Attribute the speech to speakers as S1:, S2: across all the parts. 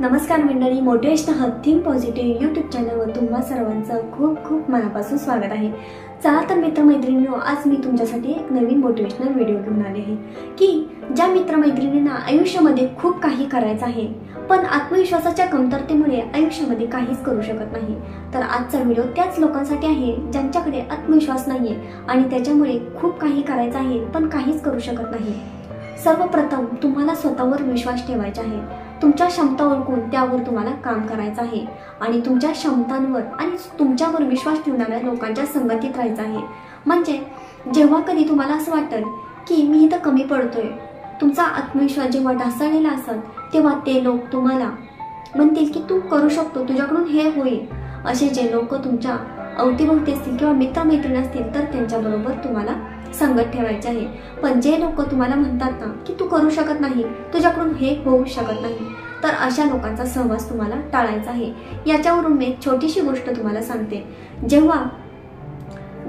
S1: नमस्कार मंडळी, motivational think positive YouTube चॅनलवर तुम्हा सर्वांचं खूप खूप मनापासून स्वागत आहे। चला तर मित्रमैत्रिणींनो, आज मी तुमच्यासाठी एक नवीन मोटिवेशनल व्हिडिओ घेऊन आले आहे की ज्या मित्रमैत्रिणींना आयुष्यामध्ये खूप काही करायचं आहे पण आत्मविश्वासाच्या कमतरतेमुळे आयुष्यामध्ये काहीच करू शकत नाही, तर आजचा व्हिडिओ त्याच लोकांसाठी आहे ज्यांच्याकडे आत्मविश्वास नाहीये आणि त्याच्यामुळे खूप काही करायचं आहे पण काहीच करू शकत नाही। सर्वप्रथम तुम्हाला स्वतःवर विश्वास ठेवायचा आहे, तुमच्या क्षमता ओळखून त्यावर तुम्हाला काम करायचं आहे आणि तुमच्या क्षमतांवर आणि तुमच्यावर विश्वास ठेवणाऱ्या लोकांच्या संगतीत राहायचं आहे। म्हणजे जेव्हा कधी तुम्हाला असं वाटेल की मी इथं कमी पडतोय, तुमचा आत्मविश्वास जेव्हा ढासळलेला असेल तेव्हा ते लोक तुम्हाला म्हणतील की तू करू शकतो, तुझ्याकडून हे होईल। असे जे लोक तुमच्या अवतीभोवती असतील किंवा मित्रमैत्रिणी असतील तर त्यांच्याबरोबर तुम्हाला संगत ठेवायचे आहे। पण जे लोक तुम्हाला म्हणतात ना की तू करू शकत नाही, तुझ्याकडून हे होऊ शकत नाही, तर अशा लोकांचा सहवास तुम्हाला टाळायचा आहे। याच्यावरून मी एक छोटीशी गोष्ट तुम्हाला सांगते। जेव्हा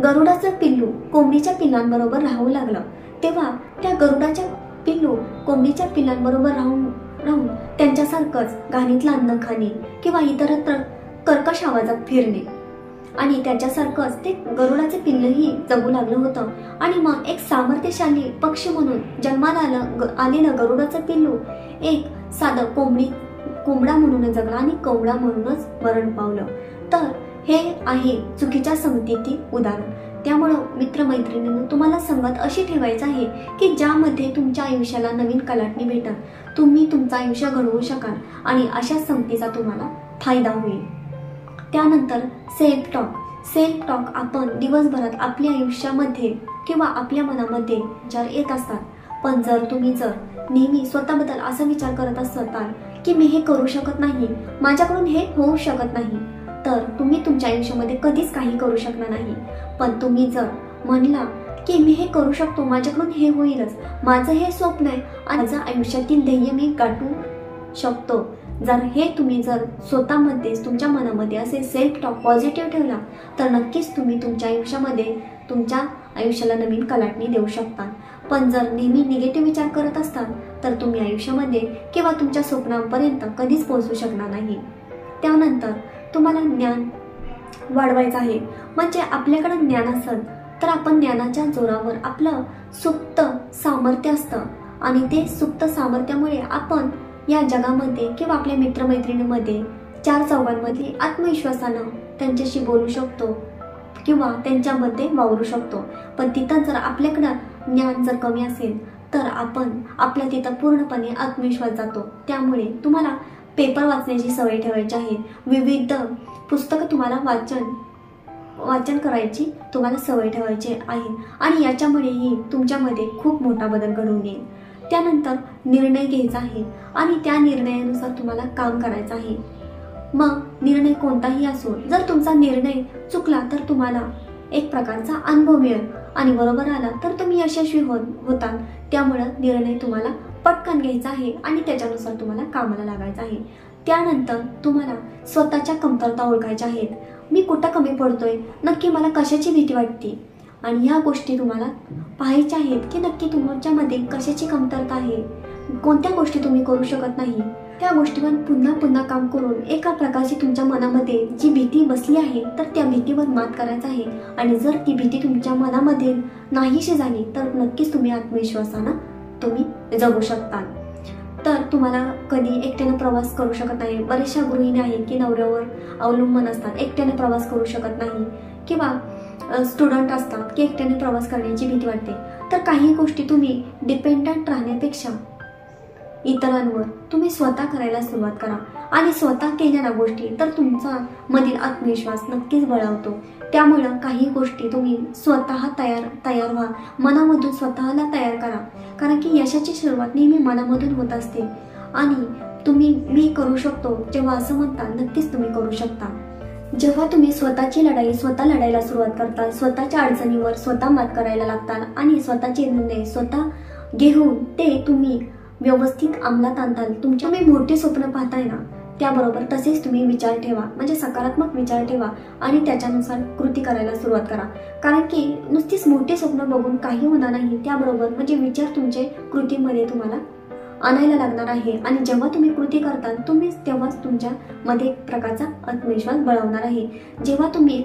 S1: गरुडाचं पिल्लू कोंबडीच्या पिल्लांबरोबर राहू लागलं तेव्हा त्या गरुडाच्या पिल्लू कोंबडीच्या पिल्लांबरोबर राहून त्यांच्यासारखंच घाणीतलं अन्न खाणे किंवा इतरत्र कर्कश आवाजात फिरणे आणि त्याच्यासारखंच ते गरुडाचे पिल्लही जगू लागलं होतं। आणि मग एक सामर्थ्यशाली पक्षी म्हणून जन्माला आलेलं गरुडाचं पिल्लू एक साधं कोंबडा म्हणून जगला आणि कोंबडा म्हणूनच मरण पावलं। तर हे आहे चुकीच्या संगतीतील उदाहरण। त्यामुळे मित्रमैत्रिणींनो, तुम्हाला संगत अशी ठेवायची आहे की ज्यामध्ये तुमच्या आयुष्याला नवीन कलाटणी भेटेल, तुम्ही तुमचं आयुष्य घडवू शकाल आणि अशा संगतीचा तुम्हाला फायदा होईल। त्यानंतर सेल्फ टॉक आपण दिवसभरात आपल्या आयुष्यामध्ये किंवा आपल्या मनामध्ये विचार येत असतात, पण जर तुम्ही नेहमी स्वतःबद्दल असा विचार करत असाल की मी हे करू शकत नाही, माझ्याकडून हे होऊ शकत नाही, तर तुम्ही तुमच्या आयुष्यामध्ये कधीच काही करू शकणार नाही। पण तुम्ही जर म्हणला की मी हे करू शकतो, माझ्याकडून हे होईलच, माझं हे स्वप्न आहे आणि माझं आयुष्यातील ध्येय मी गाठू शकतो, तुम्ही स्वतःमध्ये तुमच्या मनामध्ये असे सेल्फ टॉक पॉझिटिव्ह ठेवला तर नक्कीच तुम्ही तुमच्या आयुष्यामध्ये तुमच्या आयुष्याला नवीन कलाटणी देऊ शकता। पण जर नेहमी निगेटिव्ह विचार करत असताल तर तुम्ही आयुष्यामध्ये किंवा तुमच्या स्वप्नांपर्यंत कधीच पोहोचू शकणार नाही। त्यानंतर तुम्हाला ज्ञान वाढवायचं आहे। म्हणजे आपल्याकडे ज्ञान असेल तर आपण ज्ञानाच्या जोरावर आपलं सुप्त सामर्थ्य असतं आणि ते सुप्त सामर्थ्यामुळे आपण या जगामध्ये किंवा आपल्या मित्रमैत्रिणीमध्ये चार चौघांमध्ये आत्मविश्वासानं त्यांच्याशी बोलू शकतो किंवा त्यांच्यामध्ये वावरू शकतो। पण तिथं जर आपल्याकडं ज्ञान जर कमी असेल तर आपल्या तिथं पूर्णपणे आत्मविश्वास जातो। त्यामुळे तुम्हाला पेपर वाचण्याची सवय ठेवायची आहे, विविध पुस्तकं तुम्हाला वाचन करायची तुम्हाला सवय ठेवायची आहे आणि याच्यामुळेही तुमच्यामध्ये खूप मोठा बदल घडून येईल। त्यानंतर निर्णय घ्यायचा आहे आणि त्या निर्णयानुसार तुम्हाला काम करायचं आहे। मग निर्णय कोणताही असो, जर तुमचा निर्णय चुकला तर तुम्हाला एक प्रकारचा अनुभव मिळेल आणि बरोबर आला तर तुम्ही यशस्वी होतात। त्यामुळे निर्णय तुम्हाला पटकन घ्यायचा आहे आणि त्याच्यानुसार तुम्हाला कामाला लागायचं आहे। त्यानंतर तुम्हाला स्वतःच्या कमतरता ओळखायच्या आहेत। मी कुठं कमी पडतोय, नक्की मला कशाची भीती वाटते आणि ह्या गोष्टी तुम्हाला पाहायच्या आहेत की नक्की तुमच्यामध्ये कशाची कमतरता आहे, कोणत्या गोष्टी तुम्ही करू शकत नाही, त्या गोष्टीवर पुन्हा पुन्हा काम करून एका प्रकारची तुमच्या मनामध्ये जी भीती बसली आहे तर त्या भीतीवर मात करायचं आहे। आणि जर ती भीती तुमच्या मनामध्ये नाहीशी झाली तर नक्कीच तुम्ही आत्मविश्वासानं तुम्ही जगू शकता। तर तुम्हाला कधी एकट्याने प्रवास करू शकत नाही, बऱ्याचशा गृहिणी आहेत की नवऱ्यावर अवलंबून असतात, एकट्याने प्रवास करू शकत नाही किंवा स्टुडंट असतात की एकट्याने प्रवास करण्याची भीती वाटते, तर काही गोष्टी तुम्ही डिपेंडंट राहण्यापेक्षा इतरांवर तुम्ही स्वतः करायला सुरुवात करा आणि स्वतः केल्या ना गोष्टी तर तुमचा मधील आत्मविश्वास नक्कीच बळावतो। त्यामुळं काही गोष्टी तुम्ही स्वतः तयार व्हा, मनामधून स्वतःला तयार करा, कारण की यशाची सुरुवात नेहमी मनामधून होत असते आणि तुम्ही मी करू शकतो जेव्हा असं म्हणता नक्कीच तुम्ही करू शकता। जेव्हा तुम्ही स्वतःची लढाई स्वतः लढायला सुरुवात करता, स्वतःच्या अडचणीवर स्वतः मात करायला लागता आणि स्वतःचे निर्णय स्वतः घेऊन ते तुम्ही व्यवस्थित अंमलात आणताल, तुम्ही मोठे स्वप्न पाहताय ना त्याबरोबर तसेच तुम्ही विचार ठेवा, म्हणजे सकारात्मक विचार ठेवा आणि त्याच्यानुसार कृती करायला सुरुवात करा। कारण की नुसतीच मोठे स्वप्न बघून काही होणार नाही, त्याबरोबर म्हणजे विचार तुमचे कृतीमध्ये तुम्हाला आणायला लागणार आहे आणि जेव्हा तुम्ही कृती करता तुम्ही तेव्हाच तुमच्यामध्ये एक प्रकारचा आत्मविश्वास बळवणार आहे। जेव्हा तुम्ही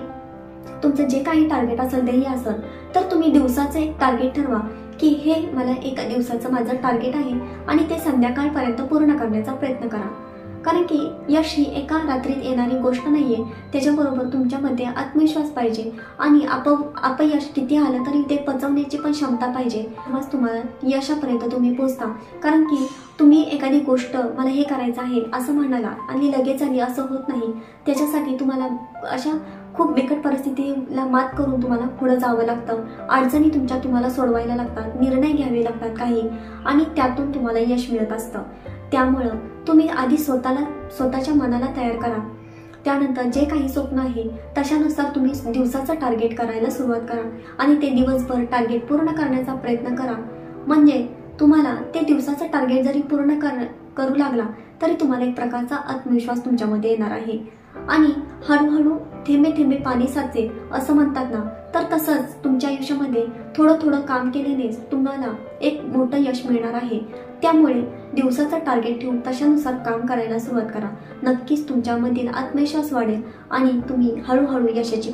S1: तुमचं जे काही टार्गेट असेल ध्येय असेल तर तुम्ही दिवसाचं एक टार्गेट ठरवा की हे मला एका दिवसाचं माझं टार्गेट आहे आणि ते संध्याकाळपर्यंत पूर्ण करण्याचा प्रयत्न करा। कारण की यश ही एका रात्रीत येणारी गोष्ट नाहीये, त्याच्याबरोबर तुमच्यामध्ये आत्मविश्वास पाहिजे आणि अपयश किती आलं तरी ते पचवण्याची पण क्षमता पाहिजे, तेव्हाच तुम्हाला यशापर्यंत तुम्ही पोहोचता। कारण की तुम्ही एखादी गोष्ट मला हे करायचं आहे असं म्हणाला आणि लगेच आली असं होत नाही। त्याच्यासाठी तुम्हाला अशा खूप बिकट परिस्थितीला मात करून तुम्हाला पुढे जावं लागतं, अडचणी तुम्हाला सोडवायला लागतात, निर्णय घ्यावे लागतात काही आणि त्यातून तुम्हाला यश मिळत असतं। त्यामुळं तुम्ही आधी स्वतःच्या मनाला तयार करा, त्यानंतर जे काही स्वप्न आहे तशानुसार तुम्ही दिवसाचं टार्गेट करायला सुरुवात करा आणि ते दिवसभर टार्गेट पूर्ण करण्याचा प्रयत्न करा। म्हणजे तुम्हाला ते दिवसाचं टार्गेट जरी पूर्ण करू लागला तरी तुम्हाला एक प्रकारचा आत्मविश्वास तुमच्यामध्ये येणार आहे आणि हळूहळू थेंबे थेंबे पाणी साचे असं म्हणतात ना, तर तसंच तुमच्या आयुष्यामध्ये थोडं थोडं काम केल्यानेच तुम्हाला एक मोठं यश मिळणार आहे। त्यामुळे दिवसाचं टार्गेट ठेवून तशानुसार काम करायला सुरुवात करा, नक्कीच तुमच्यामधील आत्मविश्वास वाढेल आणि तुम्ही हळूहळू यशाच्या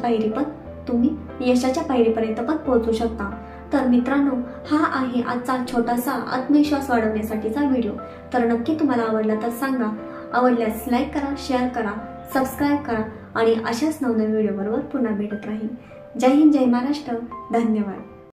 S1: पायरीपर्यंत पण पोहोचू शकता। तर मित्रांनो, हा आहे आजचा छोटासा आत्मविश्वास वाढवण्यासाठीचा व्हिडिओ। तर नक्की तुम्हाला आवडला तर सांगा, आवडल्यास लाईक करा, शेअर करा, सबस्क्राईब करा आणि अशाच नवनवीन व्हिडिओबरोबर पुन्हा भेटत राहील। जय हिंद, जय महाराष्ट्र, धन्यवाद।